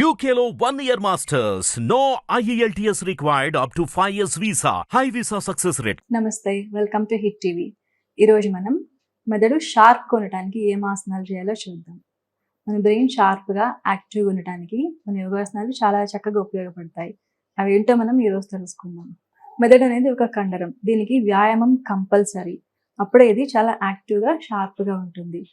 UKLO 1 year masters. No IELTS required up to 5 years visa. High visa success rate. నమస్తే, welcome to hit TV. ఈరోజు మనం మెదడు sharp కొనడానికి ఏం ఆసనాలు చేయాలో చూద్దాం. మన బ్రెయిన్ షార్ప్గా యాక్టివ్గా ఉండటానికి మన యోగాసనాలు చాలా చక్కగా ఉపయోగపడతాయి. అవి ఏంటో మనం ఈరోజు తెలుసుకుందాం. మెదడు అనేది ఒక కండరం, దీనికి వ్యాయామం కంపల్సరీ. అప్పుడే ఇది చాలా యాక్టివ్గా షార్ప్గా ఉంటుంది.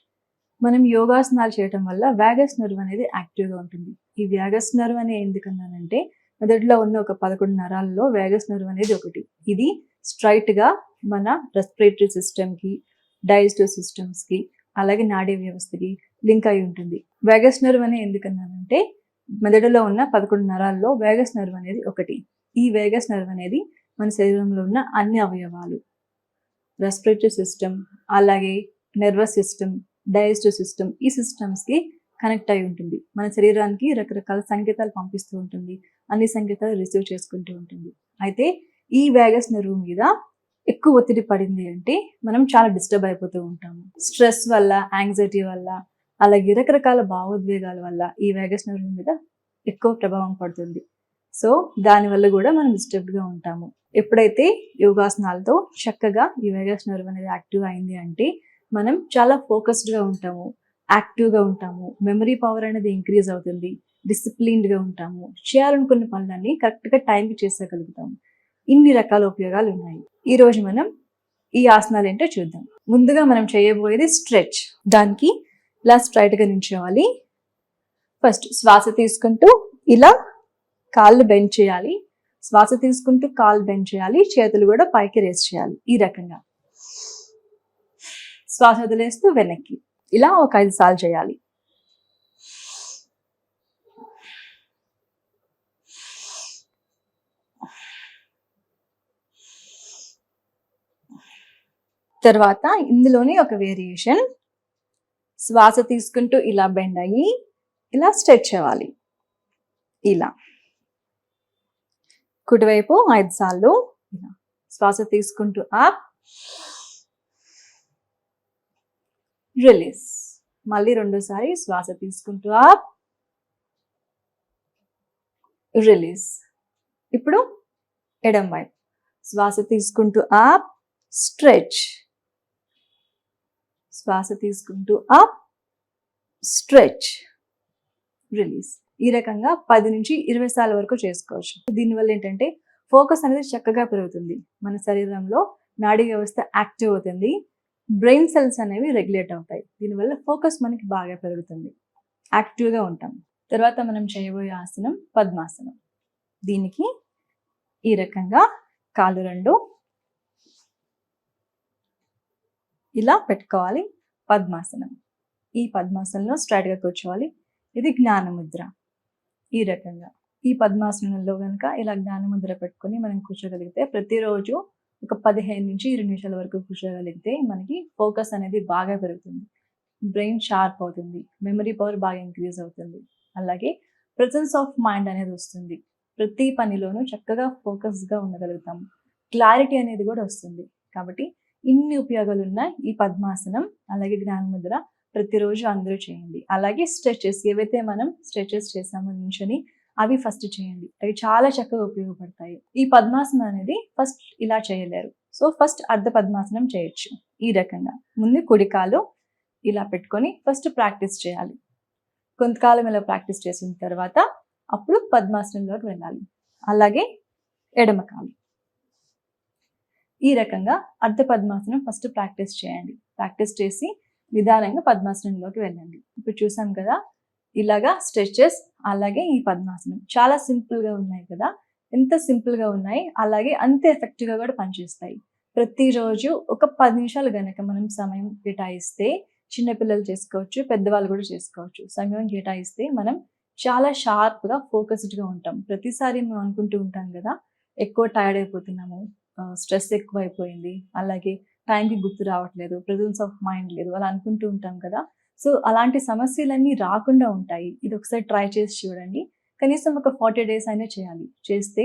మనం యోగాసనాలు చేయటం వల్ల వ్యాగస్ నర్వ్ అనేది యాక్టివ్గా ఉంటుంది. ఈ వ్యాగస్ నర్వ్ అనే ఎందుకన్నానంటే మెదడులో ఉన్న ఒక 11 నరాల్లో వ్యాగస్ నర్వ్ అనేది ఒకటి. ఇది స్ట్రైట్గా మన రెస్పిరేటరీ సిస్టమ్కి, డైజెస్టివ్ సిస్టమ్స్కి, అలాగే నాడీ వ్యవస్థకి లింక్ అయి ఉంటుంది. వ్యాగస్ నర్వ్ అనే ఎందుకన్నానంటే మెదడులో ఉన్న 11 నరాల్లో వ్యాగస్ నర్వ్ అనేది ఒకటి. ఈ వ్యాగస్ నర్వ్ అనేది మన శరీరంలో ఉన్న అన్ని అవయవాలు, రెస్పిరేటరీ సిస్టమ్, అలాగే నర్వస్ సిస్టమ్, డైజెస్టివ్ సిస్టమ్, ఈ సిస్టమ్స్కి కనెక్ట్ అయి ఉంటుంది. మన శరీరానికి రకరకాల సంకేతాలు పంపిస్తూ ఉంటుంది, అన్ని సంకేతాలు రిసీవ్ చేసుకుంటూ ఉంటుంది. అయితే ఈ వ్యాగస్ నర్వ్ మీద ఎక్కువ ఒత్తిడి పడింది అంటే మనం చాలా డిస్టర్బ్ అయిపోతూ ఉంటాము. స్ట్రెస్ వల్ల, యాంగ్జైటీ వల్ల, అలాగే రకరకాల భావోద్వేగాల వల్ల ఈ వ్యాగస్ నర్వ్ మీద ఎక్కువ ప్రభావం పడుతుంది. సో దానివల్ల కూడా మనం డిస్టర్బ్డ్గా ఉంటాము. ఎప్పుడైతే యోగాసనాలతో చక్కగా ఈ వ్యాగస్ నర్వ్ అనేది యాక్టివ్ అయింది అంటే మనం చాలా ఫోకస్డ్గా ఉంటాము, యాక్టివ్గా ఉంటాము, మెమరీ పవర్ అనేది ఇంక్రీజ్ అవుతుంది, డిసిప్లిన్డ్గా ఉంటాము, చేయాలనుకున్న పనులన్నీ కరెక్ట్గా టైంకి చేసేయగలుగుతాము. ఇన్ని రకాల ఉపయోగాలు ఉన్నాయి. ఈరోజు మనం ఈ ఆసనాలు ఏంటో చూద్దాం. ముందుగా మనం చేయబోయేది స్ట్రెచ్. దానికి ఇలా స్ట్రైట్గా నిల్చోవాలి. ఫస్ట్ శ్వాస తీసుకుంటూ ఇలా కాళ్ళు బెండ్ చేయాలి. శ్వాస తీసుకుంటూ కాళ్ళు బెండ్ చేయాలి, చేతులు కూడా పైకి రేస్ చేయాలి. ఈ రకంగా శ్వాస వదిలేస్తూ వెనక్కి ఇలా ఒక 5 సార్లు చేయాలి. తర్వాత ఇందులోనే ఒక వేరియేషన్, శ్వాస తీసుకుంటూ ఇలా బెండ్ అయ్యి ఇలా స్ట్రెచ్ అవ్వాలి. ఇలా కుడివైపు 5 సార్లు ఇలా శ్వాస తీసుకుంటూ అప్, రిలీజ్. మళ్ళీ రెండోసారి శ్వాస తీసుకుంటూ అప్, రిలీజ్. ఇప్పుడు ఎడమ వైపు శ్వాస తీసుకుంటూ అప్, స్ట్రెచ్, శ్వాస తీసుకుంటూ అప్, స్ట్రెచ్, రిలీజ్. ఈ రకంగా 10 నుంచి 20 సార్ల వరకు చేసుకోవచ్చు. దీనివల్ల ఏంటంటే ఫోకస్ అనేది చక్కగా పెరుగుతుంది, మన శరీరంలో నాడీ వ్యవస్థ యాక్టివ్ అవుతుంది, బ్రెయిన్ సెల్స్ అనేవి రెగ్యులేట్ అవుతాయి. దీనివల్ల ఫోకస్ మనకి బాగా పెరుగుతుంది, యాక్టివ్గా ఉంటాం. తర్వాత మనం చేయబోయే ఆసనం పద్మాసనం. దీనికి ఈ రకంగా కాళ్ళు రెండు ఇలా పెట్టుకోవాలి. పద్మాసనం. ఈ పద్మాసనంలో స్ట్రైట్గా కూర్చోవాలి. ఇది జ్ఞానముద్ర. ఈ రకంగా ఈ పద్మాసనంలో కనుక ఇలా జ్ఞానముద్ర పెట్టుకొని మనం కూర్చోగలిగితే ప్రతిరోజు ఒక 15 నుంచి 20 నిమిషాల వరకు కూర్చోగలిగితే మనకి ఫోకస్ అనేది బాగా పెరుగుతుంది, బ్రెయిన్ షార్ప్ అవుతుంది, మెమరీ పవర్ బాగా ఇంక్రీజ్ అవుతుంది, అలాగే ప్రెజెన్స్ ఆఫ్ మైండ్ అనేది వస్తుంది. ప్రతి పనిలోనూ చక్కగా ఫోకస్గా ఉండగలుగుతాము, క్లారిటీ అనేది కూడా వస్తుంది. కాబట్టి ఇన్ని ఉపయోగాలు ఉన్న ఈ పద్మాసనం అలాగే జ్ఞానముద్ర ప్రతిరోజు అందరూ చేయండి. అలాగే స్ట్రెచెస్, ఏవైతే మనం స్ట్రెచెస్ చేసామో నించొని అవి ఫస్ట్ చేయండి, అవి చాలా చక్కగా ఉపయోగపడతాయి. ఈ పద్మాసనం అనేది ఫస్ట్ ఇలా చేయలేరు, సో ఫస్ట్ అర్ధ పద్మాసనం చేయొచ్చు. ఈ రకంగా ముందు కుడికాలు ఇలా పెట్టుకొని ఫస్ట్ ప్రాక్టీస్ చేయాలి. కొంతకాలం ఇలా ప్రాక్టీస్ చేసిన తర్వాత అప్పుడు పద్మాసనంలోకి వెళ్ళాలి. అలాగే ఎడమకాలు ఈ రకంగా అర్ధ పద్మాసనం ఫస్ట్ ప్రాక్టీస్ చేయండి. ప్రాక్టీస్ చేసి నిదానంగా పద్మాసనంలోకి వెళ్ళండి. ఇప్పుడు చూసాం కదా, ఇలాగా స్ట్రెచెస్ అలాగే ఈ పద్మాసనం చాలా సింపుల్గా ఉన్నాయి కదా. ఎంత సింపుల్గా ఉన్నాయి అలాగే అంతే ఎఫెక్టివ్గా కూడా పనిచేస్తాయి. ప్రతిరోజు ఒక 10 నిమిషాలు కనుక మనం సమయం కేటాయిస్తే, చిన్నపిల్లలు చేసుకోవచ్చు, పెద్దవాళ్ళు కూడా చేసుకోవచ్చు. సమయం కేటాయిస్తే మనం చాలా షార్ప్గా ఫోకస్డ్గా ఉంటాం. ప్రతిసారి మనం అనుకుంటూ ఉంటాం కదా, ఎక్కువ టైర్డ్ అయిపోతున్నాము, స్ట్రెస్ ఎక్కువ అయిపోయింది, అలాగే టైంకి గుర్తు రావట్లేదు, ప్రెజెన్స్ ఆఫ్ మైండ్ లేదు, అలా అనుకుంటూ ఉంటాం కదా. సో అలాంటి సమస్యలన్నీ రాకుండా ఉంటాయి. ఇది ఒకసారి ట్రై చేసి చూడండి. కనీసం ఒక 40 days అయినా చేయాలి. చేస్తే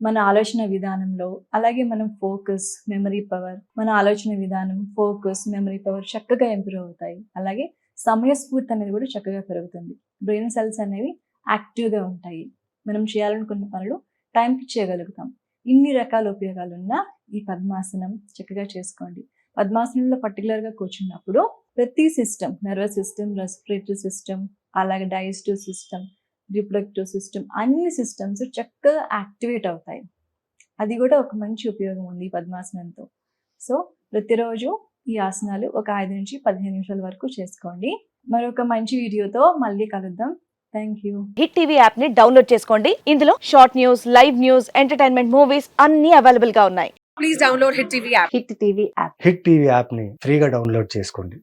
మన ఆలోచన విధానంలో, అలాగే మనం ఫోకస్, మెమరీ పవర్, మన ఆలోచన విధానం, ఫోకస్, మెమరీ పవర్ చక్కగా ఇంప్రూవ్ అవుతాయి. అలాగే సమయస్ఫూర్తి అనేది కూడా చక్కగా పెరుగుతుంది. బ్రెయిన్ సెల్స్ అనేవి యాక్టివ్గా ఉంటాయి. మనం చేయాలనుకున్న పనులు టైంకి చేయగలుగుతాం. ఇన్ని రకాల ఉపయోగాలు ఉన్న ఈ పద్మాసనం చక్కగా చేసుకోండి. పద్మాసనంలో పర్టికులర్గా కూర్చున్నప్పుడు ప్రతి system, nervous system, respiratory system, అలాగే డైజెస్టివ్ సిస్టమ్, రిప్రొడక్టివ్ సిస్టమ్, అన్ని సిస్టమ్స్ చక్కగా యాక్టివేట్ అవుతాయి. అది కూడా ఒక మంచి ఉపయోగం ఉంది ఈ పద్మాసనంతో. సో ప్రతిరోజు ఈ ఆసనాలు ఒక 5 నుంచి 15 నిమిషాల వరకు చేసుకోండి. మరొక మంచి వీడియోతో మళ్ళీ కలుద్దాం. Thank you. Hit TV app ని డౌన్లోడ్ చేసుకోండి. ఇందులో short news, live news, entertainment movies అన్ని అవైలబుల్ గా ఉన్నాయి. Please download Hit TV app. Hit TV app. Hit TV యాప్ని ఫ్రీగా డౌన్లోడ్ చేసుకోండి.